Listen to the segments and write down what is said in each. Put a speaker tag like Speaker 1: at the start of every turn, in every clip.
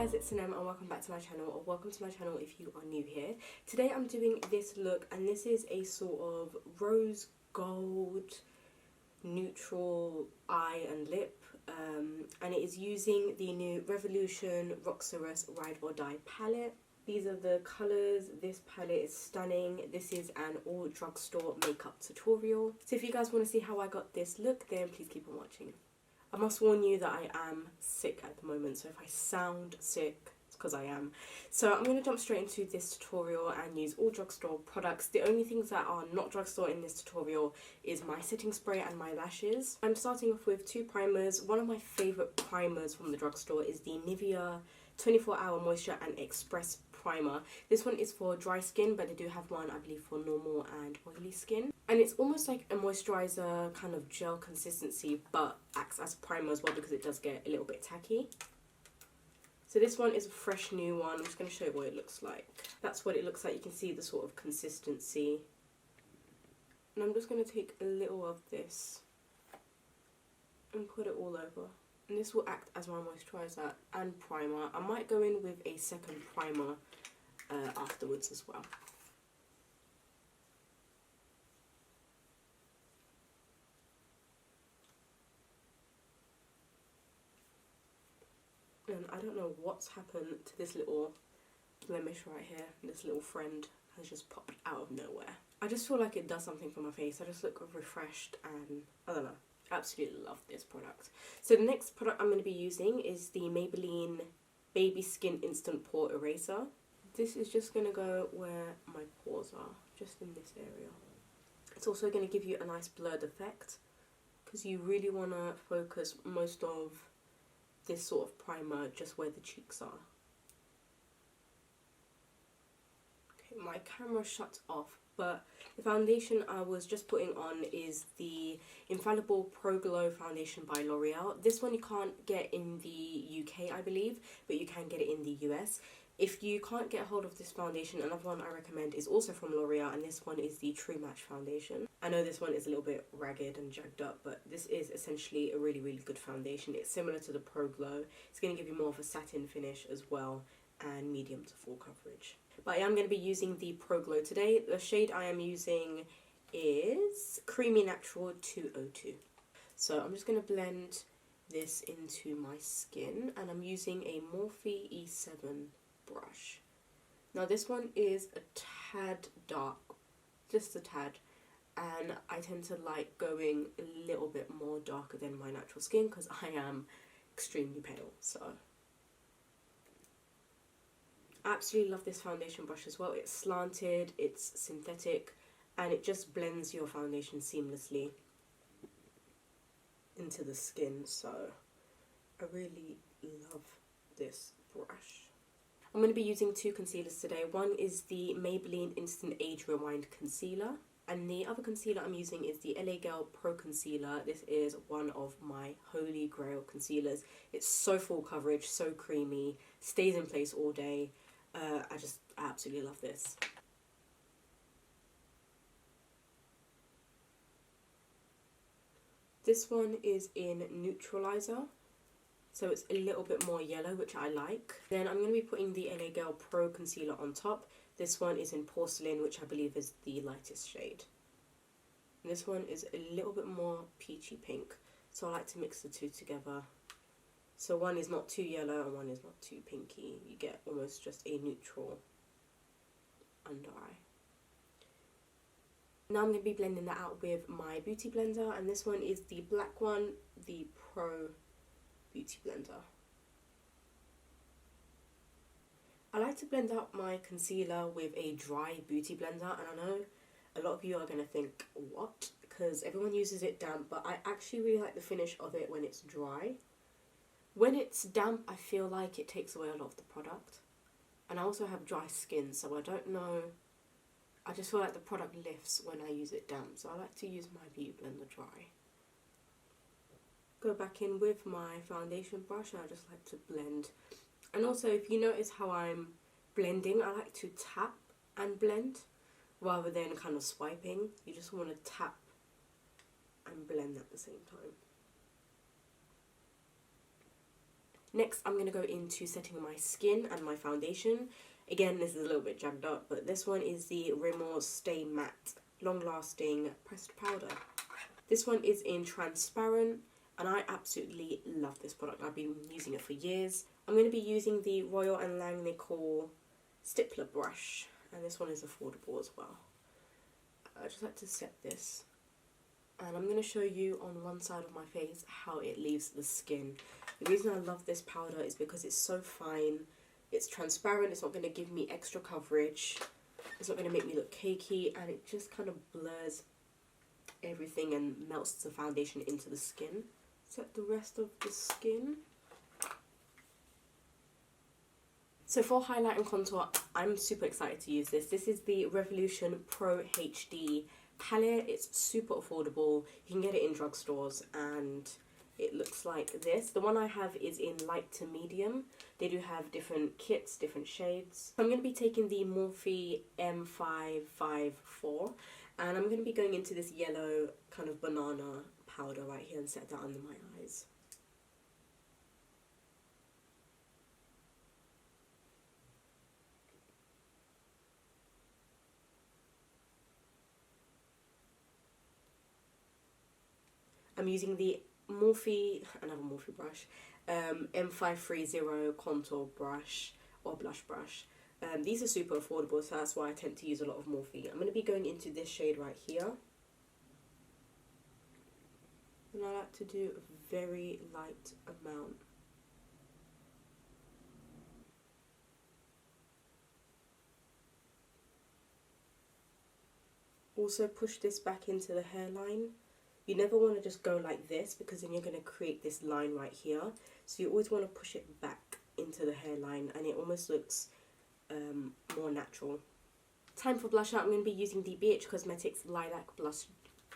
Speaker 1: guys, it's Sinem and welcome back to my channel, or welcome to my channel if you are new here. Today I'm doing this look, and this is a sort of rose gold neutral eye and lip, and it is using the new Revolution Roxxarus Ride or Die palette. These are the colours. This palette is stunning. This is an all drugstore makeup tutorial. So if you guys want to see how I got this look, then please keep on watching. I must warn you that I am sick at the moment, so if I sound sick, it's because I am. So I'm going to jump straight into this tutorial and use all drugstore products. The only things that are not drugstore in this tutorial is my setting spray and my lashes. I'm starting off with two primers. One of my favourite primers from the drugstore is the Nivea 24-Hour Moisture and Express Primer. This one is for dry skin, but they do have one, I believe, for normal and oily skin. And it's almost like a moisturiser kind of gel consistency, but acts as a primer as well because it does get a little bit tacky. So this one is a fresh new one. I'm just going to show you what it looks like. That's what it looks like. You can see the sort of consistency. And I'm just going to take a little of this and put it all over. And this will act as my moisturiser and primer. I might go in with a second primer afterwards as well. And I don't know what's happened to this little blemish right here. This little friend has just popped out of nowhere. I just feel like it does something for my face. I just look refreshed and I don't know. Absolutely love this product. So the next product I'm going to be using is the Maybelline Baby Skin Instant Pore Eraser. This is just going to go where my pores are, just in this area. It's also going to give you a nice blurred effect because you really want to focus most of this sort of primer just where the cheeks are. Okay, my camera shuts off, but the foundation I was just putting on is the Infallible Pro Glow foundation by Loreal. This one you can't get in the UK, I believe, but you can get it in the US. If you can't get a hold of this foundation, another one I recommend is also from L'Oreal, and this one is the True Match foundation. I know this one is a little bit ragged and jagged up, but this is essentially a really, really good foundation. It's similar to the Pro Glow. It's going to give you more of a satin finish as well, and medium to full coverage. But I am going to be using the Pro Glow today. The shade I am using is Creamy Natural 202. So I'm just going to blend this into my skin, and I'm using a Morphe E7 brush. Now this one is a tad dark, just a tad, and I tend to like going a little bit more darker than my natural skin because I am extremely pale. So I absolutely love this foundation brush as well. It's slanted, it's synthetic, and it just blends your foundation seamlessly into the skin. So I really love this brush. I'm going to be using two concealers today. One is the Maybelline Instant Age Rewind Concealer, and the other concealer I'm using is the LA Girl Pro Concealer. This is one of my holy grail concealers. It's so full coverage, so creamy, stays in place all day. I absolutely love this. This one is in Neutralizer, so it's a little bit more yellow, which I like. Then I'm going to be putting the LA Girl Pro Concealer on top. This one is in Porcelain, which I believe is the lightest shade. And this one is a little bit more peachy pink, so I like to mix the two together. So one is not too yellow and one is not too pinky. You get almost just a neutral under eye. Now I'm going to be blending that out with my beauty blender, and this one is the black one, the Pro Beauty Blender. I like to blend out my concealer with a dry beauty blender, and I know a lot of you are going to think, what? Because everyone uses it damp, but I actually really like the finish of it when it's dry. When it's damp, I feel like it takes away a lot of the product. And I also have dry skin, so I don't know. I just feel like the product lifts when I use it damp, so I like to use my beauty blender dry. Go back in with my foundation brush, and I just like to blend. And also, if you notice how I'm blending, I like to tap and blend rather than kind of swiping. You just want to tap and blend at the same time. Next, I'm going to go into setting my skin and my foundation. Again, this is a little bit jagged up, but this one is the Rimmel Stay Matte Long Lasting Pressed Powder. This one is in transparent, and I absolutely love this product. I've been using it for years. I'm going to be using the Royal & Langnickel Stippler brush, and this one is affordable as well. I just like to set this, and I'm going to show you on one side of my face how it leaves the skin. The reason I love this powder is because it's so fine, it's transparent, it's not going to give me extra coverage, it's not going to make me look cakey, and it just kind of blurs everything and melts the foundation into the skin. Set the rest of the skin. So for highlight and contour, I'm super excited to use this. This is the Revolution Pro HD palette. It's super affordable. You can get it in drugstores, and it looks like this. The one I have is in light to medium. They do have different kits, different shades. So I'm going to be taking the Morphe M554, and I'm going to be going into this yellow kind of banana powder right here and set that under my eyes. I'm using the another Morphe brush, M530 contour brush or blush brush. These are super affordable, so that's why I tend to use a lot of Morphe. I'm going to be going into this shade right here. And I like to do a very light amount. Also push this back into the hairline. You never want to just go like this, because then you're going to create this line right here. So you always want to push it back into the hairline, and it almost looks more natural. Time for blusher. I'm going to be using the BH Cosmetics Lilac Blush.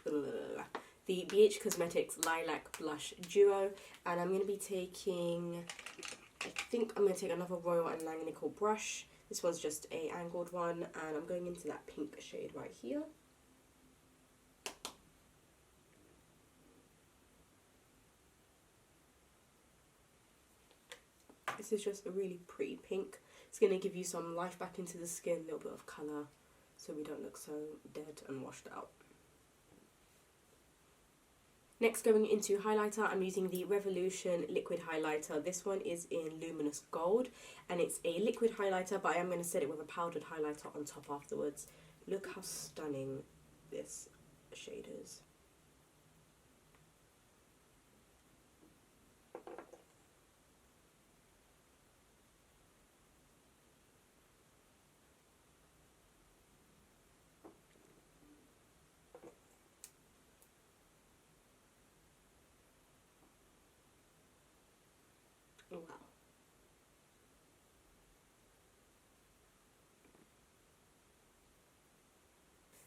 Speaker 1: The BH Cosmetics Lilac Blush Duo, and I'm going to be taking, I think I'm going to take another Royal & Langnickel brush. This one's just a angled one, and I'm going into that pink shade right here. This is just a really pretty pink. It's going to give you some life back into the skin, a little bit of colour, so we don't look so dead and washed out. Next, going into highlighter, I'm using the Revolution Liquid Highlighter. This one is in Luminous Gold, and it's a liquid highlighter, but I am going to set it with a powdered highlighter on top afterwards. Look how stunning this shade is. Wow.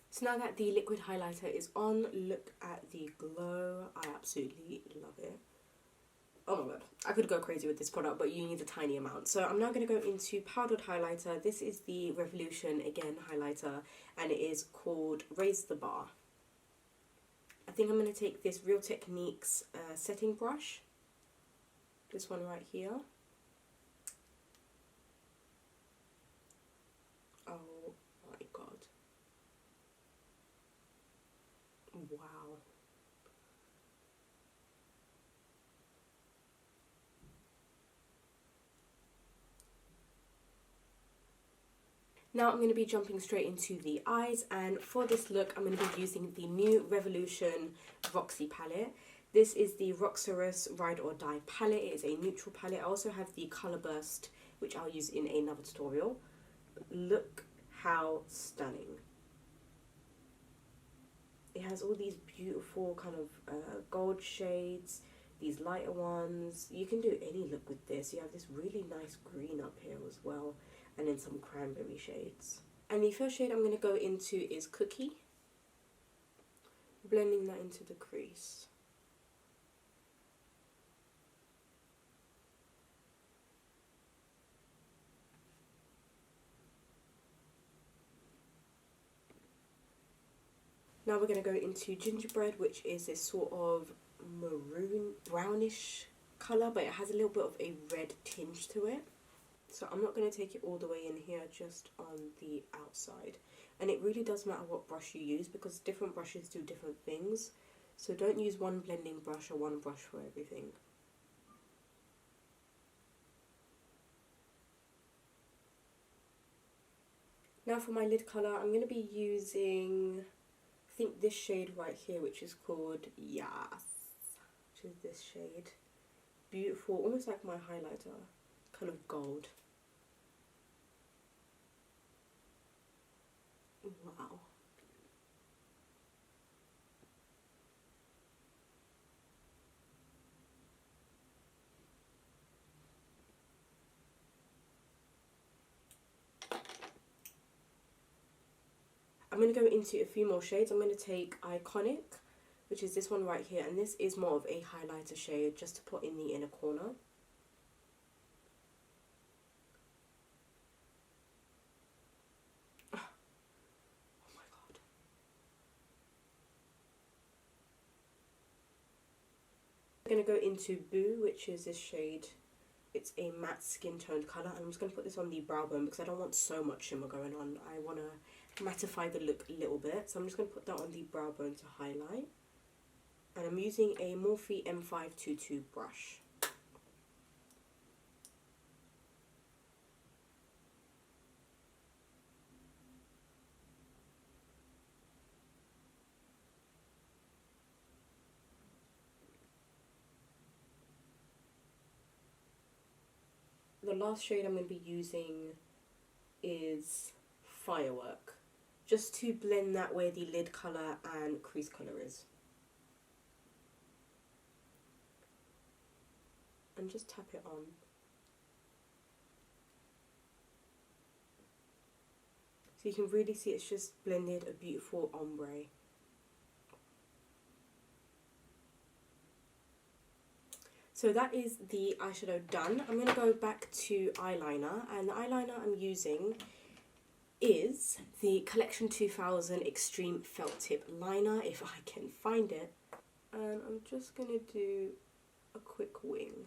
Speaker 1: So now that the liquid highlighter is on, look at the glow. I absolutely love it. Oh my god, I could go crazy with this product, but you need a tiny amount. So I'm now going to go into powdered highlighter. This is the Revolution, again, highlighter, and it is called Raise the Bar. I think I'm going to take this Real Techniques setting brush. This one right here. Oh my god. Wow. Now I'm going to be jumping straight into the eyes, and for this look I'm going to be using the new Revolution Roxy palette. This is the Roxorus Ride or Die palette. It is a neutral palette. I also have the Colour Burst, which I'll use in another tutorial. Look how stunning. It has all these beautiful kind of gold shades, these lighter ones. You can do any look with this. You have this really nice green up here as well, and then some cranberry shades. And the first shade I'm going to go into is Cookie. Blending that into the crease. Now we're going to go into Gingerbread, which is this sort of maroon, brownish colour, but it has a little bit of a red tinge to it. So I'm not going to take it all the way in here, just on the outside. And it really does matter what brush you use, because different brushes do different things. So don't use one blending brush or one brush for everything. Now for my lid colour, I'm going to be using, I think this shade right here, which is called Yes, which is this shade. Beautiful, almost like my highlighter, kind of gold. Wow. I'm going to go into a few more shades. I'm going to take Iconic, which is this one right here, and this is more of a highlighter shade, just to put in the inner corner. Oh my god. I'm going to go into Boo, which is this shade. It's a matte skin toned colour, and I'm just going to put this on the brow bone because I don't want so much shimmer going on. I want to mattify the look a little bit, so I'm just going to put that on the brow bone to highlight. And I'm using a Morphe M522 brush. The last shade I'm going to be using is Firework, just to blend that where the lid colour and crease colour is. And just tap it on. So you can really see it's just blended a beautiful ombre. So that is the eyeshadow done. I'm going to go back to eyeliner, and the eyeliner I'm using is the Collection 2000 Extreme Felt Tip Liner, if I can find it. And I'm just going to do a quick wing.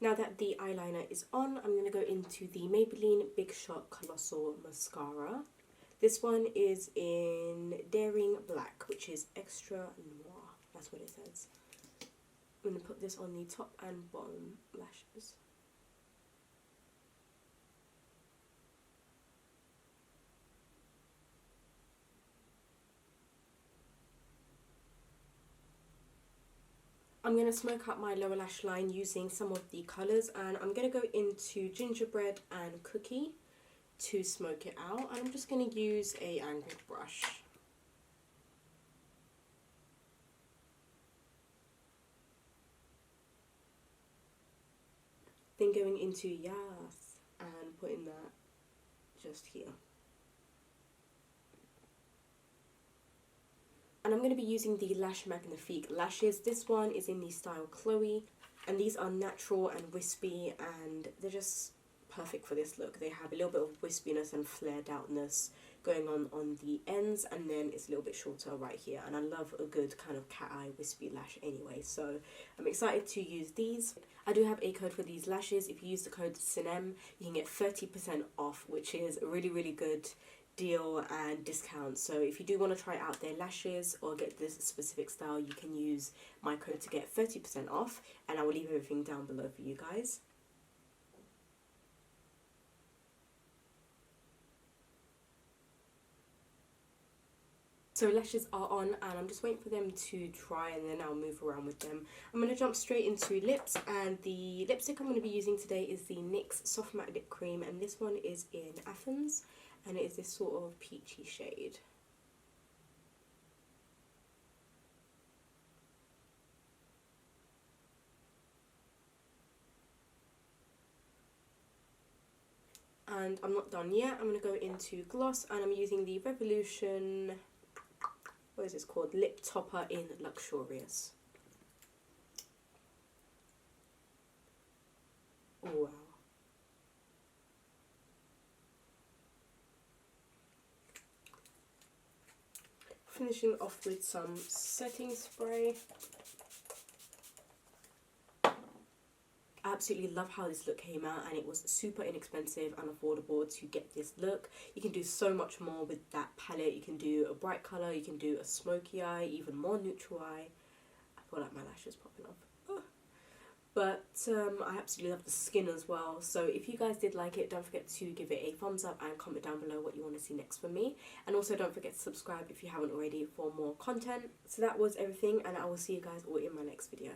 Speaker 1: Now that the eyeliner is on, I'm going to go into the Maybelline Big Shot Colossal Mascara. This one is in Daring Black, which is Extra Noir. That's what it says. I'm going to put this on the top and bottom lashes. I'm going to smoke out my lower lash line using some of the colours, and I'm going to go into Gingerbread and Cookie to smoke it out, and I'm just going to use a angled brush. Then going into Yes and putting that just here. And I'm going to be using the Lash Magnifique lashes. This one is in the style Chloe, and these are natural and wispy, and they're just perfect for this look. They have a little bit of wispiness and flared outness going on the ends, and then it's a little bit shorter right here. And I love a good kind of cat eye wispy lash anyway, so I'm excited to use these. I do have a code for these lashes. If you use the code SINEM, you can get 30% off, which is a really, really good deal and discount. So if you do want to try out their lashes or get this specific style, you can use my code to get 30% off, and I will leave everything down below for you guys. So lashes are on, and I'm just waiting for them to dry, and then I'll move around with them. I'm going to jump straight into lips, and the lipstick I'm going to be using today is the NYX Soft Matte Lip Cream, and this one is in Athens, and it is this sort of peachy shade. And I'm not done yet. I'm going to go into gloss, and I'm using the Revolution, what is this called? Lip Topper in Luxurious. Wow. Finishing off with some setting spray. I absolutely love how this look came out, and it was super inexpensive and affordable to get this look. You can do so much more with that palette. You can do a bright colour, you can do a smoky eye, even more neutral eye. I feel like my lash is popping off. But I absolutely love the skin as well. So if you guys did like it, don't forget to give it a thumbs up and comment down below what you want to see next from me. And also don't forget to subscribe if you haven't already for more content. So that was everything, and I will see you guys all in my next video.